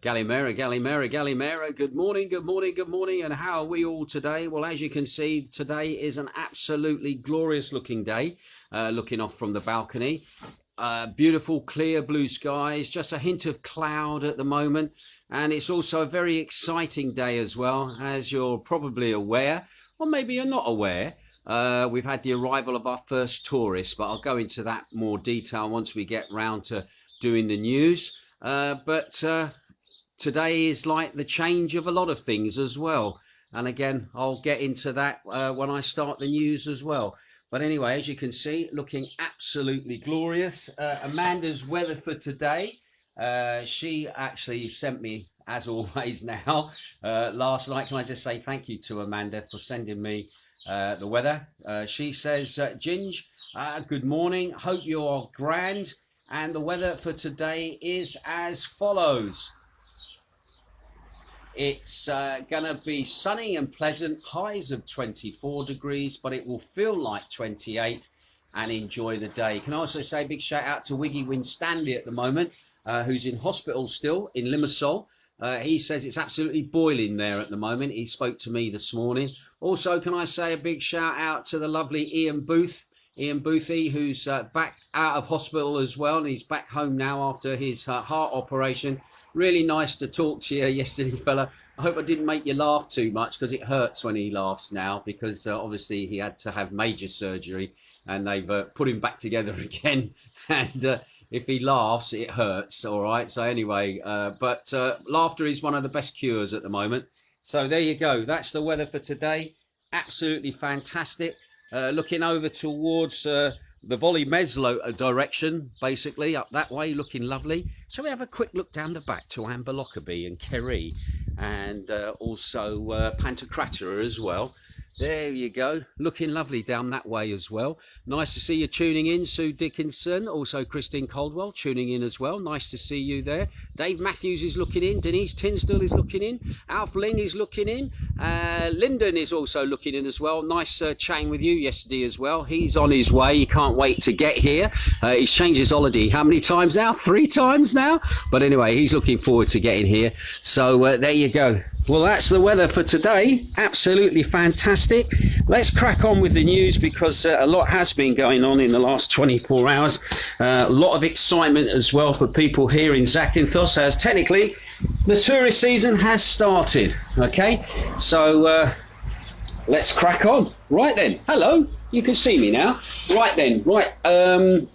Galimera. Good morning. And how are we all today? Well, as you can see, today is an absolutely glorious looking day, looking off from the balcony. Beautiful, clear blue skies, just a hint of cloud at the moment. And it's also a very exciting day as well, as you're probably aware, or maybe you're not aware. We've had the arrival of our first tourists, but I'll go into that more detail once we get round to doing the news. But today is like the change of a lot of things as well. And again, I'll get into that when I start the news as well. But anyway, as you can see, looking absolutely glorious. Amanda's weather for today. She actually sent me, as always now, last night. Can I just say thank you to Amanda for sending me the weather. She says, Ginge, good morning. Hope you're grand. And the weather for today is as follows. It's going to be sunny and pleasant, highs of 24 degrees, but it will feel like 28, and enjoy the day. Can I also say a big shout out to Wiggy Winstanley at the moment, who's in hospital still in Limassol. He says it's absolutely boiling there at the moment. He spoke to me this morning. Also, can I say a big shout out to the lovely Ian Boothie, who's back out of hospital as well, and he's back home now after his heart operation. Really nice to talk to you yesterday, fella. I hope I didn't make you laugh too much, because it hurts when he laughs now, because obviously he had to have major surgery and they've put him back together again. And if he laughs, it hurts. All right. So anyway, but laughter is one of the best cures at the moment. So there you go. That's the weather for today. Absolutely fantastic. Looking over towards the Volley Meslo direction, basically up that way, looking lovely. So we have a quick look down the back to Amber Lockerbie and Kerry, and also Pantocrator as well. There you go, looking lovely down that way as well. Nice to see you tuning in, Sue Dickinson, also Ginge Coldwell tuning in as well. Nice to see you there. Dave Matthews is looking in, Denise Tinsdale is looking in, Alf Ling is looking in, Lyndon is also looking in as well. Nice chatting with you yesterday as well. He's on his way, he can't wait to get here. He's changed his holiday how many times now? 3 times now? But anyway, he's looking forward to getting here. So there you go. Well, that's the weather for today. Absolutely fantastic. Let's crack on with the news, because a lot has been going on in the last 24 hours. A lot of excitement as well for people here in Zakynthos, as technically the tourist season has started. Okay, so let's crack on. Right then, hello. You can see me now. Right then,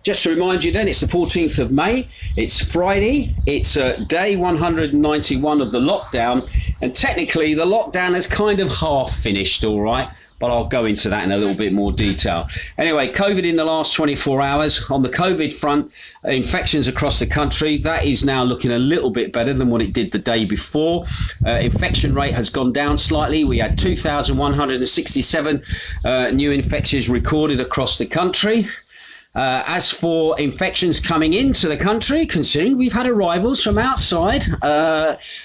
just to remind you then, it's the 14th of May. It's Friday. It's day 191 of the lockdown. And technically, the lockdown has kind of half finished, all right? But I'll go into that in a little bit more detail. Anyway, COVID in the last 24 hours. On the COVID front, infections across the country, that is now looking a little bit better than what it did the day before. Infection rate has gone down slightly. We had 2,167 new infections recorded across the country. As for infections coming into the country, considering we've had arrivals from outside,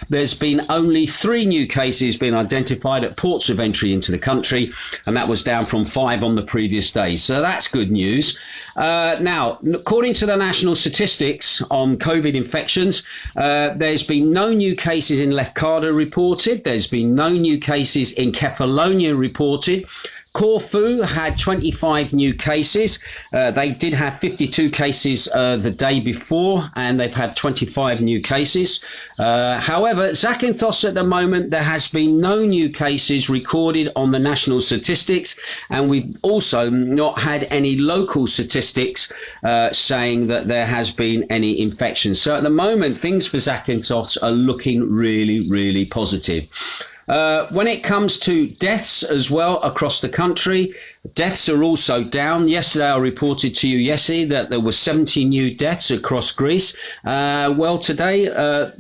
there's been only 3 new cases being identified at ports of entry into the country, and that was down from 5 on the previous day. So that's good news. Now, according to the national statistics on COVID infections, there's been no new cases in Macardo reported. There's been no new cases in Kefalonia reported. Corfu had 25 new cases. They did have 52 cases the day before, and they've had 25 new cases. However, Zakynthos at the moment, there has been no new cases recorded on the national statistics, and we've also not had any local statistics saying that there has been any infections. So at the moment, things for Zakynthos are looking really, really positive. When it comes to deaths as well across the country, deaths are also down. Yesterday, I reported to you that there were 70 new deaths across Greece. Well, today,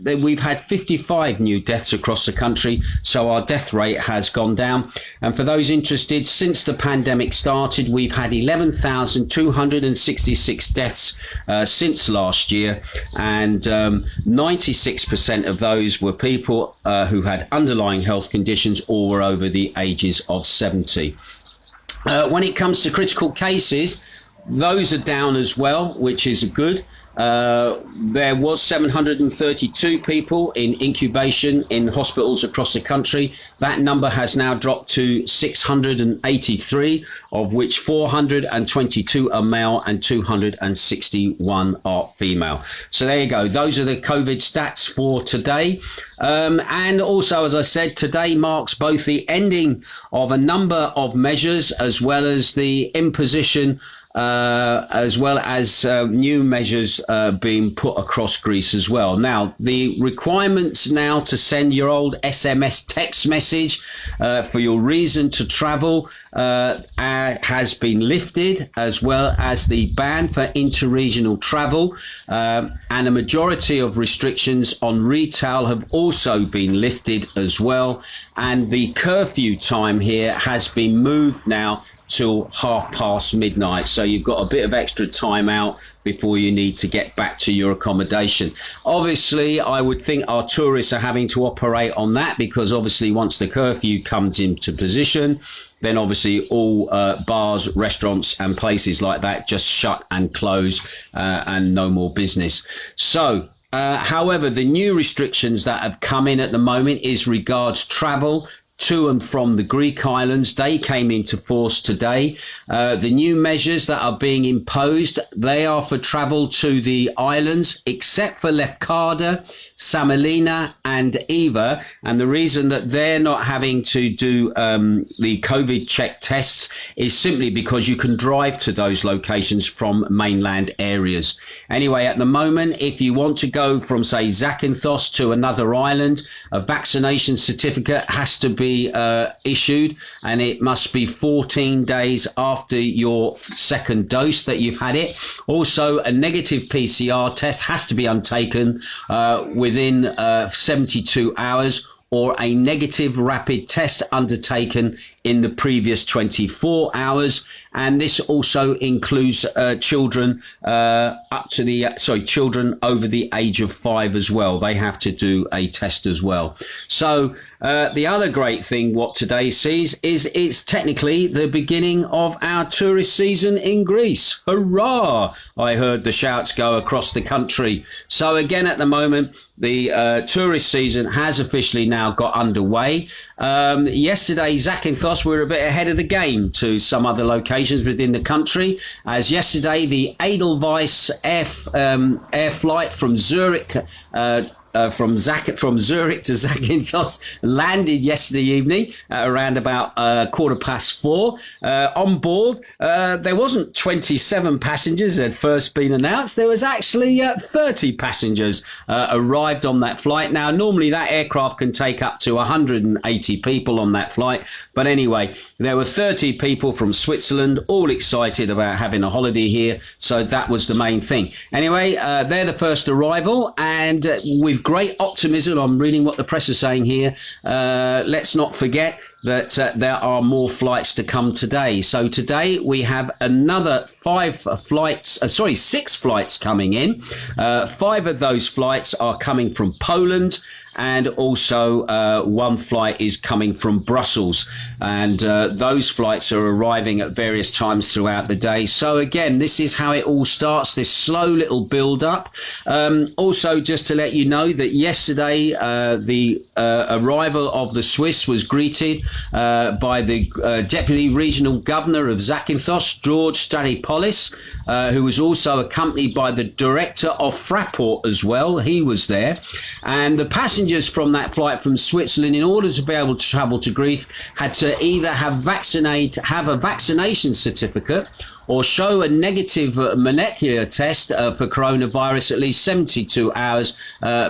we've had 55 new deaths across the country, so our death rate has gone down. And for those interested, since the pandemic started, we've had 11,266 deaths since last year, and 96% of those were people who had underlying health conditions or were over the ages of 70. When it comes to critical cases, those are down as well, which is good. There was 732 people in incubation in hospitals across the country. That number has now dropped to 683, of which 422 are male and 261 are female. So there you go. Those are the COVID stats for today. And also, as I said, today marks both the ending of a number of measures as well as the imposition as well as new measures being put across Greece as well. Now, the requirements now to send your old SMS text message for your reason to travel has been lifted, as well as the ban for interregional travel, and a majority of restrictions on retail have also been lifted as well. And the curfew time here has been moved now till midnight. So you've got a bit of extra time out before you need to get back to your accommodation. Obviously, I would think our tourists are having to operate on that, because obviously once the curfew comes into position, then obviously all bars, restaurants and places like that just shut and close and no more business. So however, the new restrictions that have come in at the moment is regards travel to and from the Greek islands. They came into force today. The new measures that are being imposed, they are for travel to the islands, except for Lefkada, Samolina and Eva. And the reason that they're not having to do the COVID check tests is simply because you can drive to those locations from mainland areas. Anyway, at the moment, if you want to go from, say, Zakynthos to another island, a vaccination certificate has to be issued, and it must be 14 days after your second dose that you've had it. Also, a negative PCR test has to be undertaken within 72 hours, or a negative rapid test undertaken in the previous 24 hours. And this also includes children children over the age of 5 as well. They have to do a test as well. So the other great thing what today sees is it's technically the beginning of our tourist season in Greece. Hurrah! I heard the shouts go across the country. So again, at the moment, the tourist season has officially now got underway. Yesterday, Zakynthos were a bit ahead of the game to some other locations within the country, as yesterday the Edelweiss air flight from Zurich from Zurich to Zakynthos landed yesterday evening at around about 4:15. On board, there wasn't 27 passengers had first been announced. There was actually 30 passengers arrived on that flight. Now, normally that aircraft can take up to 180 people on that flight. But anyway, there were 30 people from Switzerland, all excited about having a holiday here. So that was the main thing. Anyway, they're the first arrival, and with great optimism, I'm reading what the press is saying here. Let's not forget that there are more flights to come today. So today we have another 6 flights coming in. 5 of those flights are coming from Poland, and also one flight is coming from Brussels, and those flights are arriving at various times throughout the day. So again, this is how it all starts, this slow little build up. Also, just to let you know that yesterday the arrival of the Swiss was greeted by the Deputy Regional Governor of Zakynthos, George Stadipolis, who was also accompanied by the Director of Fraport as well. He was there, and the passengers from that flight from Switzerland, in order to be able to travel to Greece, had to either have a vaccination certificate or show a negative molecular test for coronavirus at least 72 hours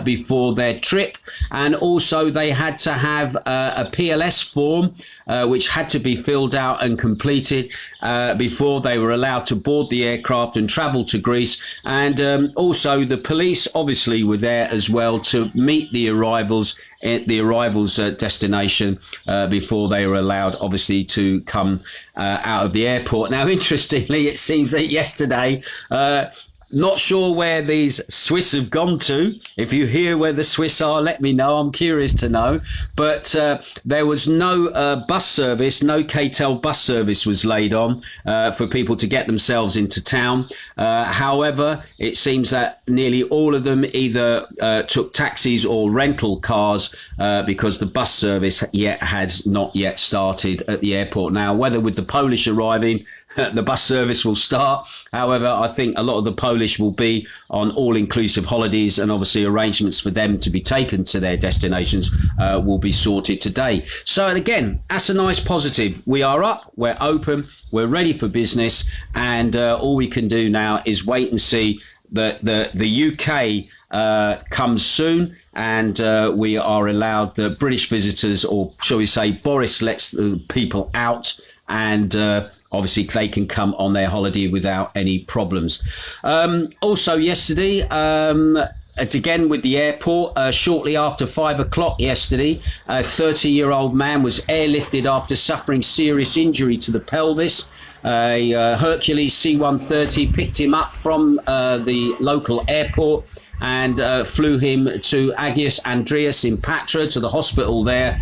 before their trip. And also they had to have a PLS form which had to be filled out and completed before they were allowed to board the aircraft and travel to Greece. And also the police obviously were there as well to meet the arrivals at the arrivals destination before they were allowed obviously to come out of the airport. Now, interestingly, it seems that yesterday Not sure where these Swiss have gone to. If you hear where the Swiss are, let me know. I'm curious to know. But there was no bus service, no KTEL bus service was laid on for people to get themselves into town. However, it seems that nearly all of them either took taxis or rental cars because the bus service has not yet started at the airport. Now, whether with the Polish arriving, the bus service will start. However, I think a lot of the Polish will be on all-inclusive holidays, and obviously arrangements for them to be taken to their destinations will be sorted today. So again, that's a nice positive. We are up, we're open, we're ready for business, and all we can do now is wait and see that the UK comes soon, and we are allowed the British visitors, or shall we say Boris lets the people out, and obviously they can come on their holiday without any problems. Also yesterday, again with the airport, shortly after 5 o'clock yesterday, a 30-year-old man was airlifted after suffering serious injury to the pelvis. A Hercules C-130 picked him up from the local airport and flew him to Agios Andreas in Patras, to the hospital there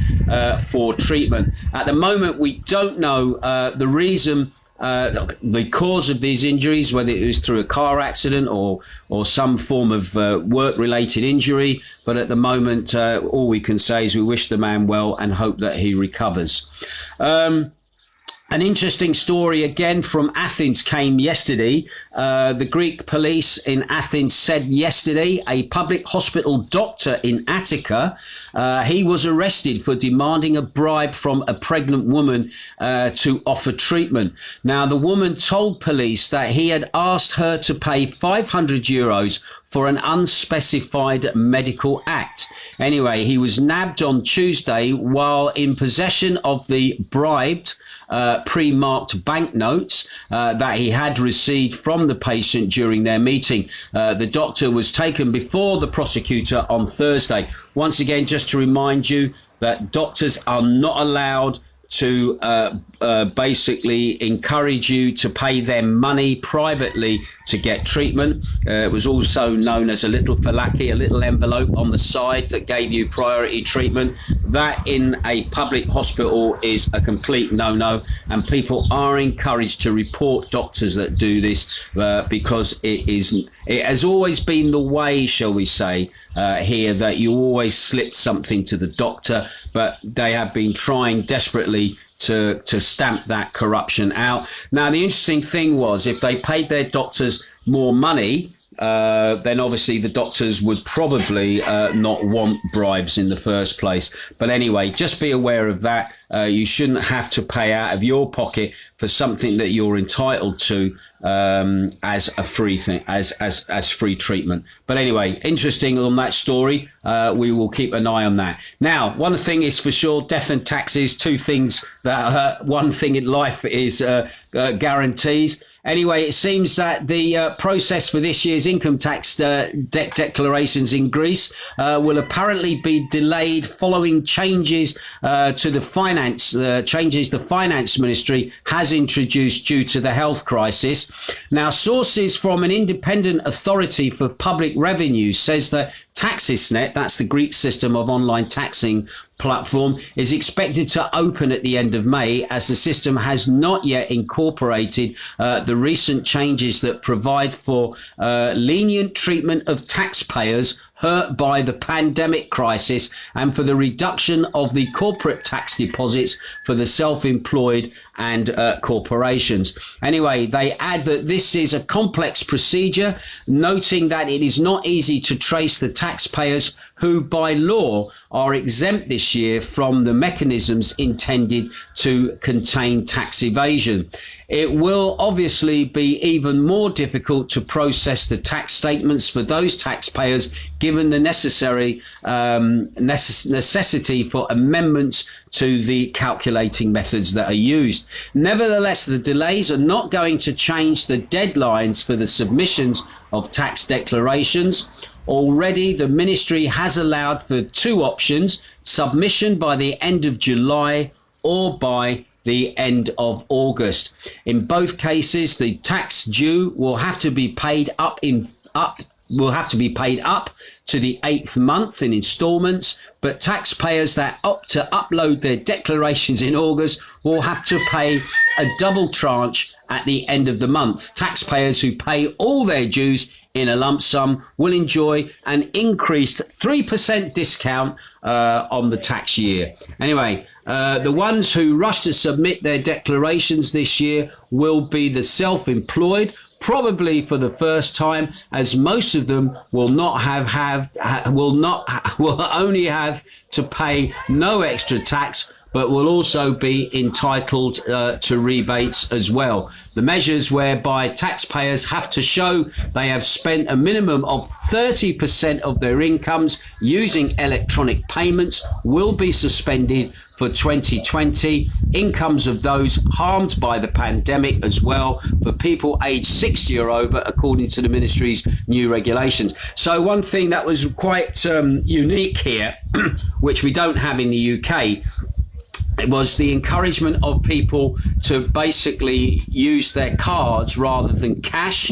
for treatment. At the moment, we don't know the reason, the cause of these injuries, whether it was through a car accident or some form of work-related injury. But at the moment, all we can say is we wish the man well and hope that he recovers. An interesting story again from Athens came yesterday. The Greek police in Athens said yesterday a public hospital doctor in Attica, he was arrested for demanding a bribe from a pregnant woman to offer treatment. Now, the woman told police that he had asked her to pay €500 for an unspecified medical act. Anyway, he was nabbed on Tuesday while in possession of the bribed pre-marked banknotes that he had received from the patient during their meeting. The doctor was taken before the prosecutor on Thursday. Once again, just to remind you that doctors are not allowed to basically encourage you to pay them money privately to get treatment. It was also known as a little falaki, a little envelope on the side that gave you priority treatment. That in a public hospital is a complete no-no, and people are encouraged to report doctors that do this because it has always been the way, shall we say, here, that you always slip something to the doctor, but they have been trying desperately to stamp that corruption out. Now, the interesting thing was, if they paid their doctors more money, then obviously the doctors would probably not want bribes in the first place. But anyway, just be aware of that. You shouldn't have to pay out of your pocket for something that you're entitled to as a free thing, as free treatment. But anyway, interesting on that story. We will keep an eye on that. Now, one thing is for sure, death and taxes, two things that one thing in life is guarantees. Anyway, it seems that the process for this year's income tax declarations in Greece will apparently be delayed following changes to the changes the finance ministry has introduced due to the health crisis. Now, sources from an independent authority for public revenue says that Taxisnet, that's the Greek system of online taxing platform, is expected to open at the end of May, as the system has not yet incorporated the recent changes that provide for lenient treatment of taxpayers hurt by the pandemic crisis and for the reduction of the corporate tax deposits for the self-employed and corporations. Anyway, they add that this is a complex procedure, noting that it is not easy to trace the taxpayers who by law are exempt this year from the mechanisms intended to contain tax evasion. It will obviously be even more difficult to process the tax statements for those taxpayers, given the necessity for amendments to the calculating methods that are used. Nevertheless, the delays are not going to change the deadlines for the submissions of tax declarations. Already, the ministry has allowed for two options: submission by the end of July or by the end of August. In both cases, the tax due will have to be paid up to the 8th month in instalments, but taxpayers that opt to upload their declarations in August will have to pay a double tranche at the end of the month. Taxpayers who pay all their dues in a lump sum will enjoy an increased 3% discount on the tax year. Anyway, the ones who rush to submit their declarations this year will be the self-employed, probably for the first time, as most of them will only have to pay no extra tax, but will also be entitled to rebates as well. The measures whereby taxpayers have to show they have spent a minimum of 30% of their incomes using electronic payments will be suspended for 2020. Incomes of those harmed by the pandemic as well, for people aged 60 or over, according to the ministry's new regulations. So one thing that was quite unique here, which we don't have in the UK, it was the encouragement of people to basically use their cards rather than cash,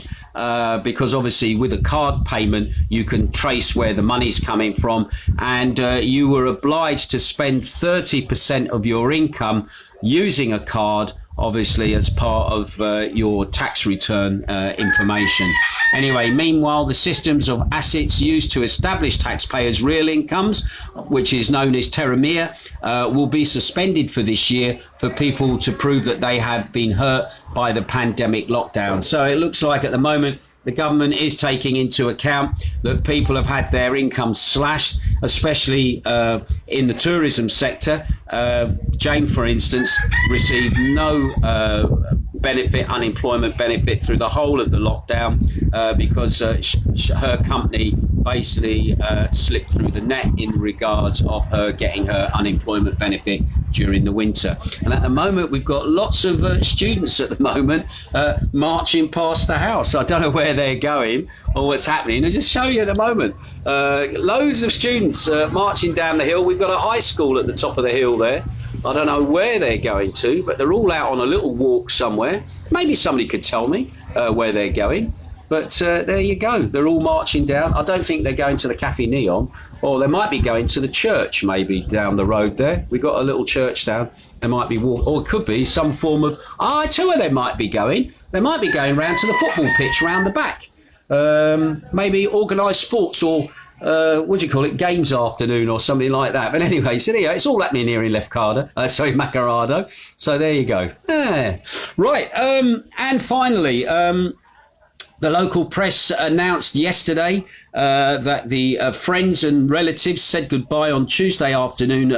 because obviously with a card payment you can trace where the money's coming from, and you were obliged to spend 30% of your income using a card, obviously as part of your tax return information. Anyway, meanwhile, the systems of assets used to establish taxpayers' real incomes, which is known as teramia, will be suspended for this year for people to prove that they have been hurt by the pandemic lockdown. So it looks like at the moment the government is taking into account that people have had their income slashed, especially in the tourism sector. Jane, for instance, received no unemployment benefit through the whole of the lockdown because her company basically slipped through the net in regards of her getting her unemployment benefit during the winter. And at the moment, we've got lots of students at the moment marching past the house. I don't know where they're going or what's happening. I'll just show you in a moment. Loads of students marching down the hill. We've got a high school at the top of the hill there. I don't know where they're going to, but they're all out on a little walk somewhere. Maybe somebody could tell me where they're going. But there you go. They're all marching down. I don't think they're going to the Cafe Neon, or they might be going to the church maybe down the road there. We've got a little church down. They might be or it could be some form of... I tell you where they might be going. They might be going round to the football pitch round the back. Maybe organised sports or... what do you call it, games afternoon or something like that. But anyway, so yeah, it's all happening here in Macardo. So there you go. Right, and finally, the local press announced yesterday that the friends and relatives said goodbye on Tuesday afternoon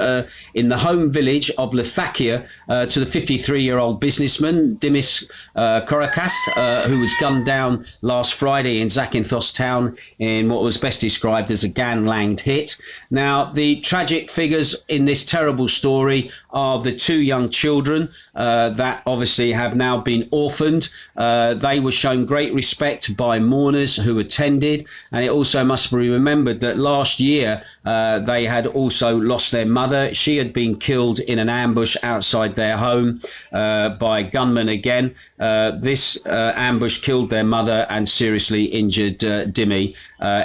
in the home village of Attica to the 53-year-old businessman Dimis Korakas, who was gunned down last Friday in Zakynthos town in what was best described as a gangland hit. Now, the tragic figures in this terrible story are the two young children that obviously have now been orphaned. They were shown great respect by mourners who attended, and it also must be remembered that last year they had also lost their mother. She had been killed in an ambush outside their home by gunmen again. This ambush killed their mother and seriously injured Dimi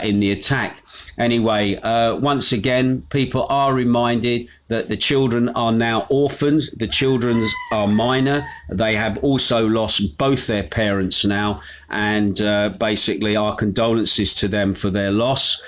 in the attack. Anyway, once again, people are reminded that the children are now orphans. The children are minor. They have also lost both their parents now, and basically our condolences to them for their loss.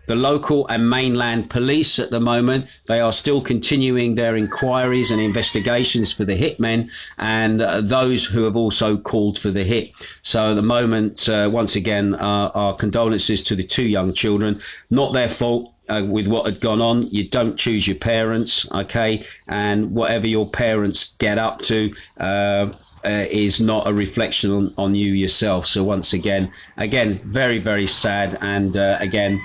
The local and mainland police at the moment, they are still continuing their inquiries and investigations for the hitmen and those who have also called for the hit. So at the moment, once again, our condolences to the two young children. Not their fault. With what had gone on, you don't choose your parents, okay? And whatever your parents get up to is not a reflection on you yourself. So once again, very, very sad. And again,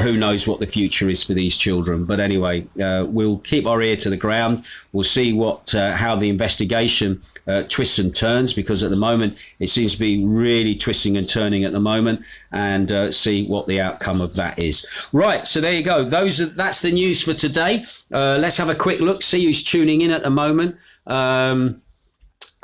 who knows what the future is for these children. But anyway, we'll keep our ear to the ground. We'll see how the investigation twists and turns, because at the moment it seems to be really twisting and turning at the moment, and see what the outcome of that is. Right, so there you go. That's the news for today. Let's have a quick look, see who's tuning in at the moment.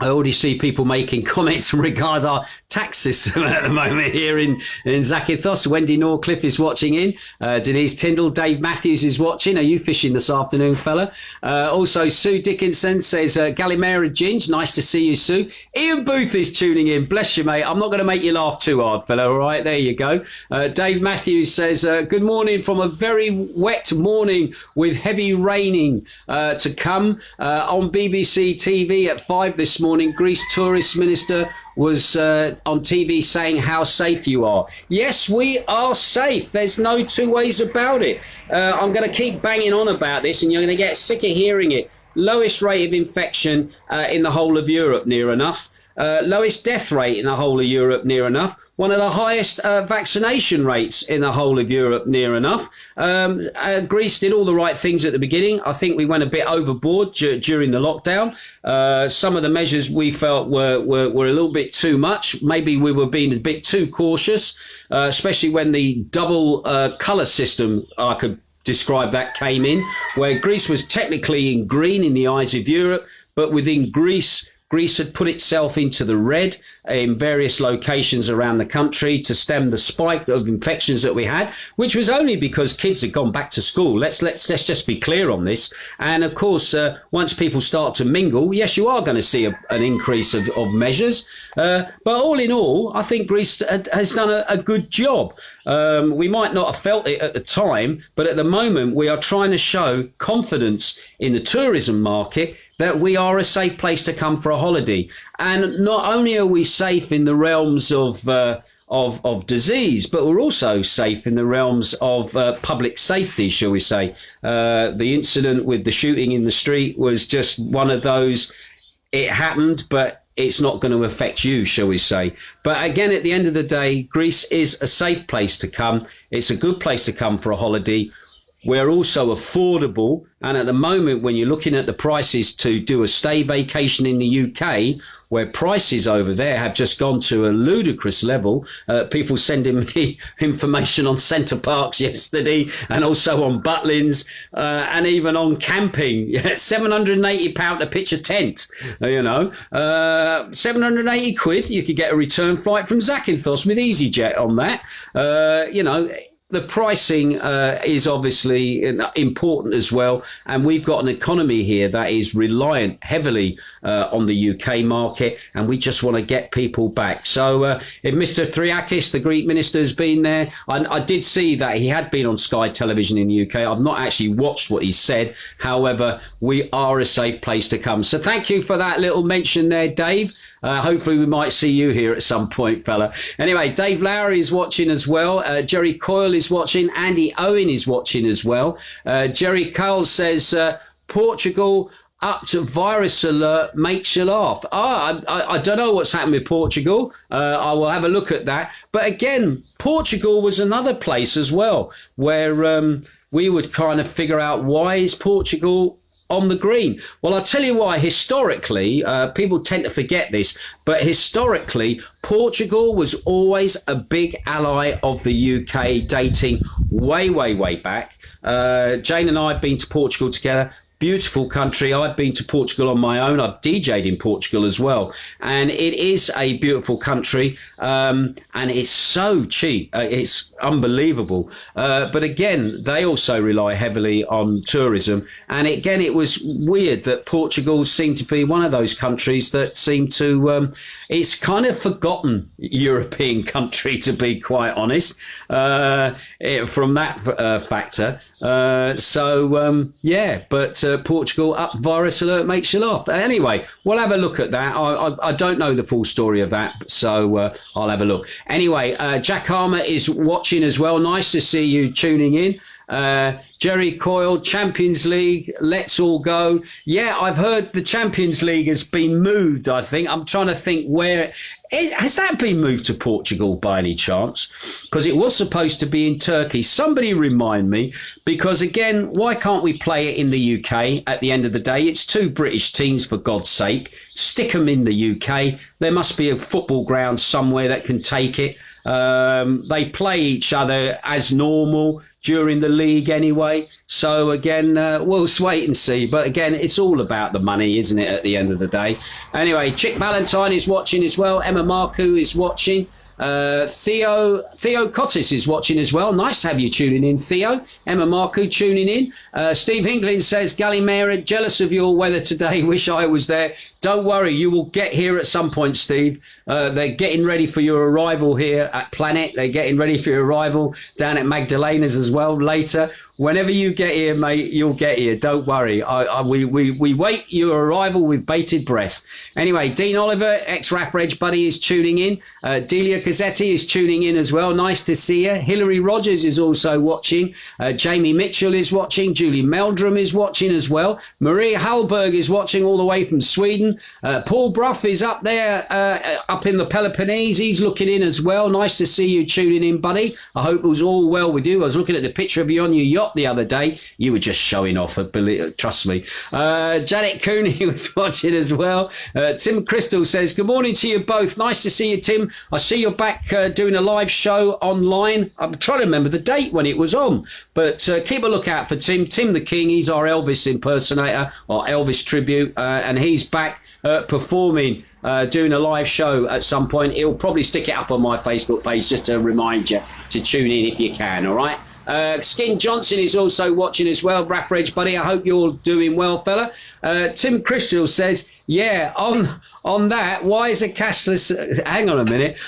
I already see people making comments regarding our tax system at the moment here in Zakynthos. Wendy Norcliffe is watching in. Denise Tyndall, Dave Matthews is watching. Are you fishing this afternoon, fella? Also, Sue Dickinson says, Gallimera Ginge, nice to see you, Sue. Ian Booth is tuning in. Bless you, mate. I'm not going to make you laugh too hard, fella. All right, there you go. Dave Matthews says, good morning from a very wet morning with heavy raining to come. On BBC TV at 5 this morning, Greece Tourist Minister was on TV saying how safe you are. Yes, we are safe. There's no two ways about it. I'm going to keep banging on about this, and you're going to get sick of hearing it. Lowest rate of infection in the whole of Europe, near enough. Lowest death rate in the whole of Europe, near enough. One of the highest vaccination rates in the whole of Europe, near enough. Greece did all the right things at the beginning. I think we went a bit overboard during the lockdown. Some of the measures we felt were a little bit too much. Maybe we were being a bit too cautious, especially when the double colour system, I could describe that, came in, where Greece was technically in green in the eyes of Europe, but within Greece had put itself into the red in various locations around the country to stem the spike of infections that we had, which was only because kids had gone back to school. Let's just be clear on this. And of course, once people start to mingle, yes, you are going to see an increase of measures. But all in all, I think Greece has done a good job. We might not have felt it at the time, but at the moment we are trying to show confidence in the tourism market that we are a safe place to come for a holiday. And not only are we safe in the realms of disease, but we're also safe in the realms of public safety, shall we say. The incident with the shooting in the street was just one of those, it happened, but it's not going to affect you, shall we say. But again, at the end of the day, Greece is a safe place to come. It's a good place to come for a holiday. We're also affordable. And at the moment, when you're looking at the prices to do a stay vacation in the UK, where prices over there have just gone to a ludicrous level, people sending me information on Centre Parks yesterday, and also on Butlins, and even on camping. £780 to pitch a tent, 780 quid. You could get a return flight from Zakynthos with EasyJet on that. The pricing is obviously important as well. And we've got an economy here that is reliant heavily on the UK market. And we just want to get people back. So if Mr. Thriakis, the Greek minister, has been there, I did see that he had been on Sky Television in the UK. I've not actually watched what he said. However, we are a safe place to come. So thank you for that little mention there, Dave. Hopefully we might see you here at some point, fella. Anyway, Dave Lowry is watching as well. Jerry Coyle is watching. Andy Owen is watching as well. Jerry Cole says, Portugal up to virus alert makes you laugh. I don't know what's happened with Portugal. I will have a look at that. But again, Portugal was another place as well where we would kind of figure out, why is Portugal on the green? Well, I'll tell you why. Historically, people tend to forget this, but historically, Portugal was always a big ally of the UK, dating way, way, way back. Jane and I have been to Portugal together. Beautiful country. I've been to Portugal on my own. I've DJ'd in Portugal as well. And it is a beautiful country. And it's so cheap. It's unbelievable. But again, they also rely heavily on tourism. And again, it was weird that Portugal seemed to be one of those countries that seemed to, it's kind of forgotten European country, to be quite honest, from that factor. But Portugal up virus alert makes you laugh. Anyway, we'll have a look at that. I don't know the full story of that, so I'll have a look. Anyway, Jack Armour is watching as well. Nice to see you tuning in. Jerry Coyle, Champions League, let's all go. Yeah, I've heard the Champions League has been moved, I think. I'm trying to think where... Has that been moved to Portugal by any chance? Because it was supposed to be in Turkey. Somebody remind me, because again, why can't we play it in the UK at the end of the day? It's two British teams, for God's sake. Stick them in the UK. There must be a football ground somewhere that can take it. They play each other as normal during the league anyway. So again, we'll wait and see. But again, it's all about the money, isn't it, at the end of the day? Anyway, Chick Valentine is watching as well. Emma Marku is watching. Theo Cottis is watching as well. Nice to have you tuning in, Theo. Emma Marku tuning in. Steve Hinkling says, Gallimera, jealous of your weather today. Wish I was there. Don't worry, you will get here at some point, Steve. They're getting ready for your arrival here at Planet. They're getting ready for your arrival down at Magdalena's as well later. Whenever you get here, mate, you'll get here. Don't worry. We wait your arrival with bated breath. Anyway, Dean Oliver, ex-RAF Reg buddy, is tuning in. Delia Cazzetti is tuning in as well. Nice to see you. Hilary Rogers is also watching. Jamie Mitchell is watching. Julie Meldrum is watching as well. Maria Hallberg is watching all the way from Sweden. Paul Bruff is up there, up in the Peloponnese. He's looking in as well. Nice to see you tuning in, buddy. I hope it was all well with you. I was looking at the picture of you on your yacht the other day. You were just showing off, trust me. Janet Cooney was watching as well. Tim Crystal says, good morning to you both. Nice to see you, Tim. I see you're back doing a live show online. I'm trying to remember the date when it was on, but keep a lookout for Tim. Tim the King, he's our Elvis impersonator, or Elvis tribute, and he's back performing, doing a live show at some point. He'll probably stick it up on my Facebook page just to remind you to tune in if you can, all right? Skin Johnson is also watching as well. Rap Reg buddy, I hope you're doing well, fella. Tim Crystal says, yeah, on that, why is a cashless... Hang on a minute.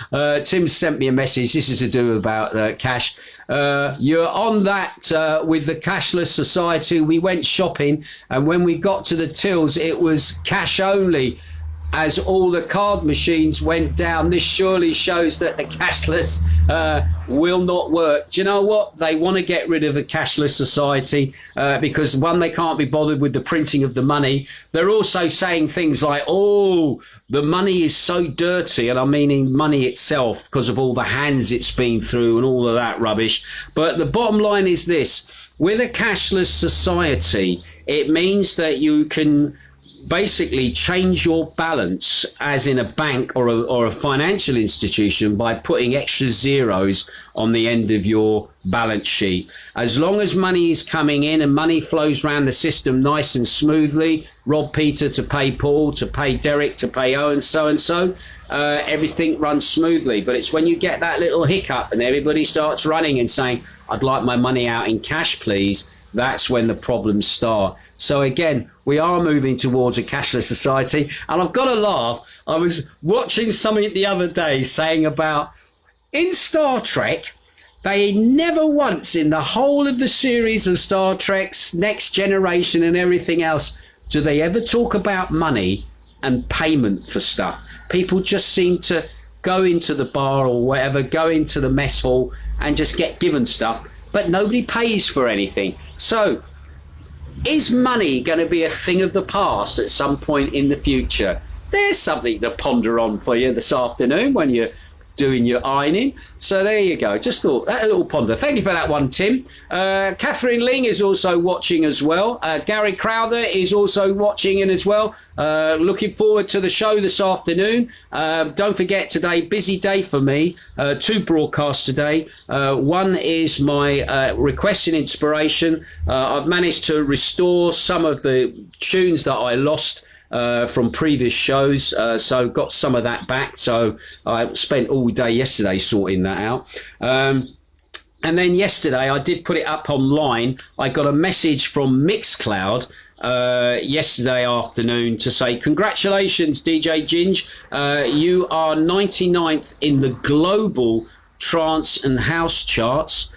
Tim sent me a message. This is to do about cash. You're on that with the cashless society. We went shopping, and when we got to the tills, it was cash only. As all the card machines went down, this surely shows that the cashless will not work. Do you know what? They want to get rid of a cashless society because, one, they can't be bothered with the printing of the money. They're also saying things like, oh, the money is so dirty, and I'm meaning money itself because of all the hands it's been through and all of that rubbish. But the bottom line is this. With a cashless society, it means that you can basically change your balance, as in a bank or a financial institution, by putting extra zeros on the end of your balance sheet. As long as money is coming in and money flows around the system nice and smoothly, rob Peter to pay Paul, to pay Derek, to pay Owen, so-and-so, everything runs smoothly. But it's when you get that little hiccup and everybody starts running and saying, I'd like my money out in cash, please, that's when the problems start. So again, we are moving towards a cashless society. And I've got to laugh. I was watching something the other day saying about, in Star Trek, they never once in the whole of the series of Star Trek's Next Generation and everything else, do they ever talk about money and payment for stuff. People just seem to go into the bar or whatever, go into the mess hall and just get given stuff, but nobody pays for anything. So is money going to be a thing of the past at some point in the future? There's something to ponder on for you this afternoon when you're doing your ironing. So there you go. Just thought that a little ponder. Thank you for that one, Tim. Catherine Ling is also watching as well. Gary Crowther is also watching in as well. Looking forward to the show this afternoon. Don't forget today, busy day for me. 2 broadcasts today. One is my request and inspiration. I've managed to restore some of the tunes that I lost from previous shows, so got some of that back. So I spent all day yesterday sorting that out. And then yesterday I did put it up online. I got a message from Mixcloud yesterday afternoon to say, congratulations, DJ Ginge. You are 99th in the global trance and house charts,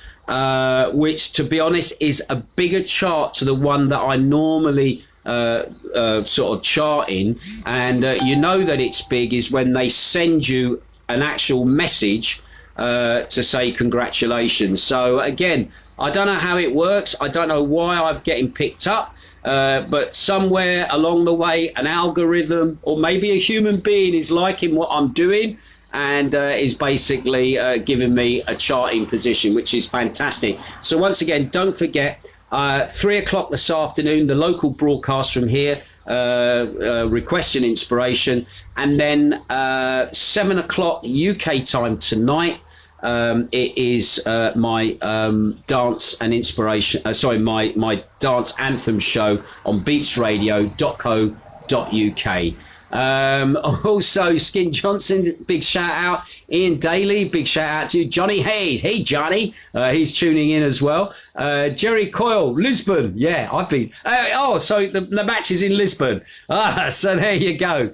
which, to be honest, is a bigger chart to the one that I normally sort of chart in. And you know that it's big is when they send you an actual message to say congratulations. So again, I don't know how it works. I don't know why I'm getting picked up. But somewhere along the way, an algorithm or maybe a human being is liking what I'm doing and is basically giving me a charting position, which is fantastic. So once again, don't forget, 3 o'clock this afternoon, the local broadcast from here, requesting inspiration. And then 7 o'clock UK time tonight, it is my dance and inspiration, my dance anthem show on beatsradio.co.uk. Also, Skin Johnson, big shout out. Ian Daly, big shout out to Johnny Hayes. Hey, Johnny. He's tuning in as well. Jerry Coyle, Lisbon. Yeah, I've been. So the match is in Lisbon. So there you go.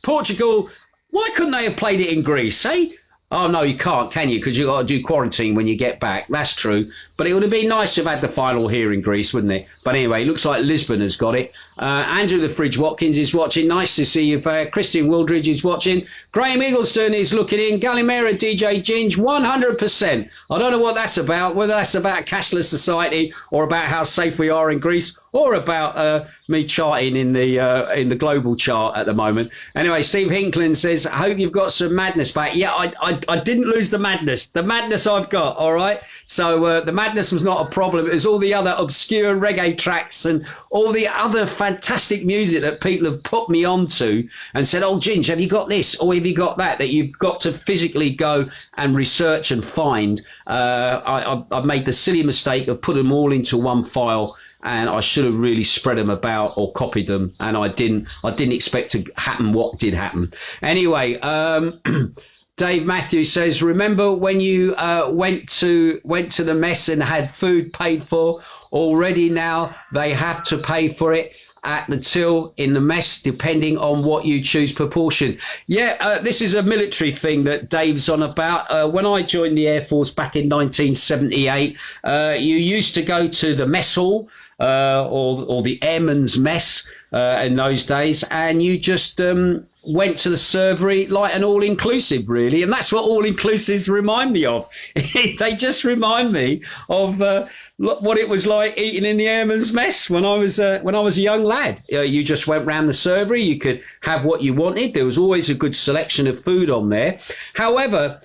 Portugal, why couldn't they have played it in Greece, eh? Oh, no, you can't, can you? Because you've got to do quarantine when you get back. That's true. But it would have been nice to have had the final here in Greece, wouldn't it? But anyway, it looks like Lisbon has got it. Andrew the Fridge Watkins is watching. Nice to see you there. Christian Wildridge is watching. Graham Eagleston is looking in. Gallimera DJ Ginge, 100%. I don't know what that's about, whether that's about cashless society or about how safe we are in Greece or about me charting in the global chart at the moment. Anyway, Steve Hinklin says, I hope you've got some madness back. Yeah, I didn't lose the madness. The madness I've got, all right? So the madness was not a problem. It was all the other obscure reggae tracks and all the other fantastic music that people have put me onto and said, oh, Ginge, have you got this or have you got that you've got to physically go and research and find. I made the silly mistake of putting them all into one file, and I should have really spread them about or copied them, and I didn't expect to happen what did happen. Anyway, Dave Matthews says, remember when you went to the mess and had food paid for? Already now they have to pay for it at the till in the mess, depending on what you choose proportion. Yeah, this is a military thing that Dave's on about. When I joined the Air Force back in 1978, you used to go to the mess hall, or the airman's mess in those days, and you just went to the servery like an all-inclusive, really. And that's what all-inclusives remind me of. They just remind me of what it was like eating in the airman's mess when I was a young lad. You just went round the servery. You could have what you wanted. There was always a good selection of food on there. However,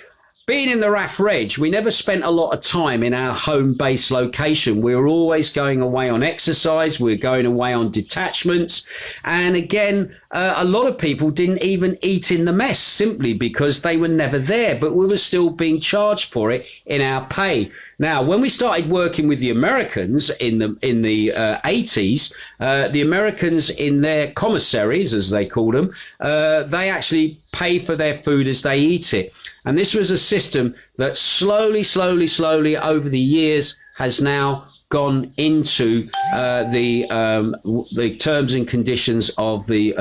being in the RAF Reg, we never spent a lot of time in our home base location. We were always going away on exercise. We were going away on detachments. And again, a lot of people didn't even eat in the mess simply because they were never there, but we were still being charged for it in our pay. Now, when we started working with the Americans in the 80s, the Americans in their commissaries, as they called them, they actually pay for their food as they eat it. And this was a system that slowly over the years has now gone into the terms and conditions of the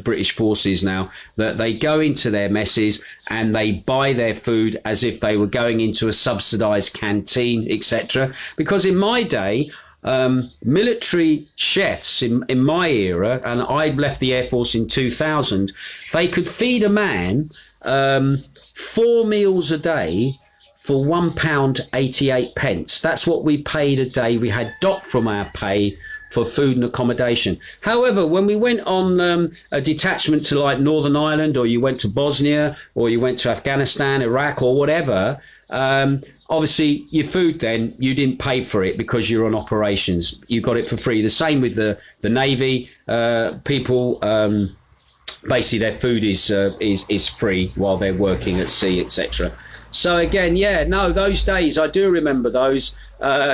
British forces now, that they go into their messes and they buy their food as if they were going into a subsidized canteen, etc. Because in my day, military chefs in my era, and I left the Air Force in 2000, they could feed a man 4 meals a day for £1.88. That's what we paid a day. We had docked from our pay for food and accommodation. However, when we went on a detachment to like Northern Ireland, or you went to Bosnia, or you went to Afghanistan, Iraq, or whatever, obviously your food then, you didn't pay for it because you're on operations. You got it for free. The same with the Navy. People... basically their food is free while they're working at sea, etc. So again, yeah, no, those days, I do remember those.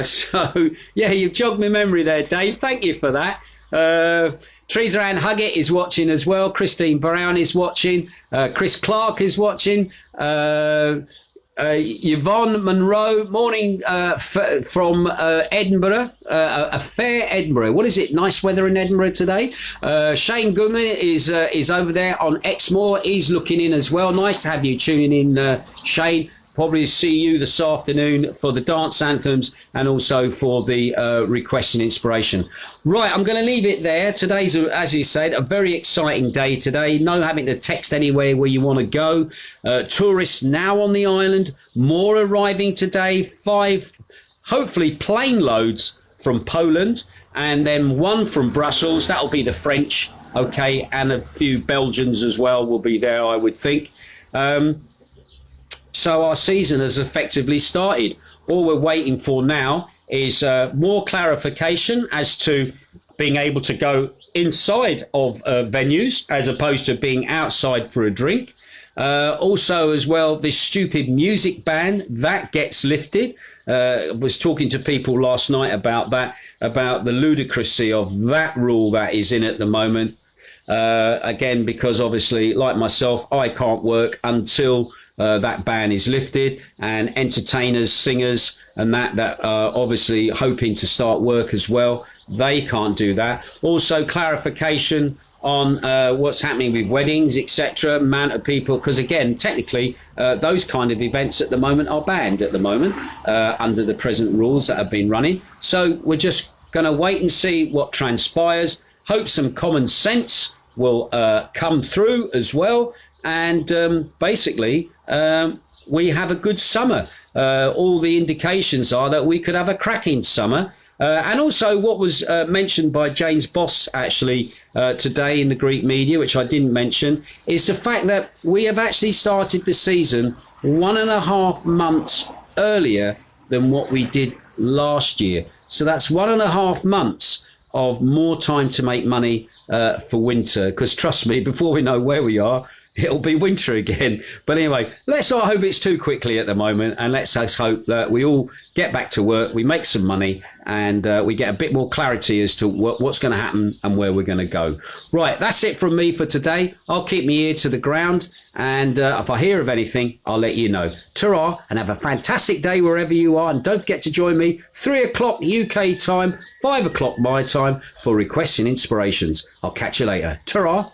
So yeah, you've jogged my memory there, Dave. Thank you for that. Teresa Ann Huggett is watching as well. Christine Brown is watching. Chris Clark is watching. Yvonne Monroe, morning from Edinburgh, a fair Edinburgh. What is it? Nice weather in Edinburgh today. Shane Goodman is over there on Exmoor. He's looking in as well. Nice to have you tuning in, Shane. Probably see you this afternoon for the dance anthems and also for the request and inspiration. Right, I'm going to leave it there. Today's, as you said, a very exciting day today. No having to text anywhere where you want to go. Tourists now on the island, more arriving today. 5, hopefully, plane loads from Poland, and then 1 from Brussels. That'll be the French, okay, and a few Belgians as well will be there, I would think. So our season has effectively started. All we're waiting for now is more clarification as to being able to go inside of venues as opposed to being outside for a drink. Also, as well, this stupid music ban, that gets lifted. I was talking to people last night about that, about the ludicrousy of that rule that is in at the moment. Again, because obviously, like myself, I can't work until that ban is lifted, and entertainers, singers, and that are obviously hoping to start work as well, they can't do that. Also, clarification on what's happening with weddings, etc., amount of people, because again, technically, those kind of events at the moment are banned at the moment under the present rules that have been running. So we're just going to wait and see what transpires. Hope some common sense will come through as well. And basically, we have a good summer. All the indications are that we could have a cracking summer. And also what was mentioned by James Boss, actually, today in the Greek media, which I didn't mention, is the fact that we have actually started the season 1.5 months earlier than what we did last year. So that's 1.5 months of more time to make money for winter. Because trust me, before we know where we are, it'll be winter again. But anyway, let's not hope it's too quickly at the moment, and let's just hope that we all get back to work, we make some money, and we get a bit more clarity as to what's going to happen and where we're going to go. Right, that's it from me for today. I'll keep my ear to the ground, and if I hear of anything, I'll let you know. Ta-ra, and have a fantastic day wherever you are, and don't forget to join me 3 o'clock UK time, 5 o'clock my time for requests and inspirations. I'll catch you later. Ta-ra.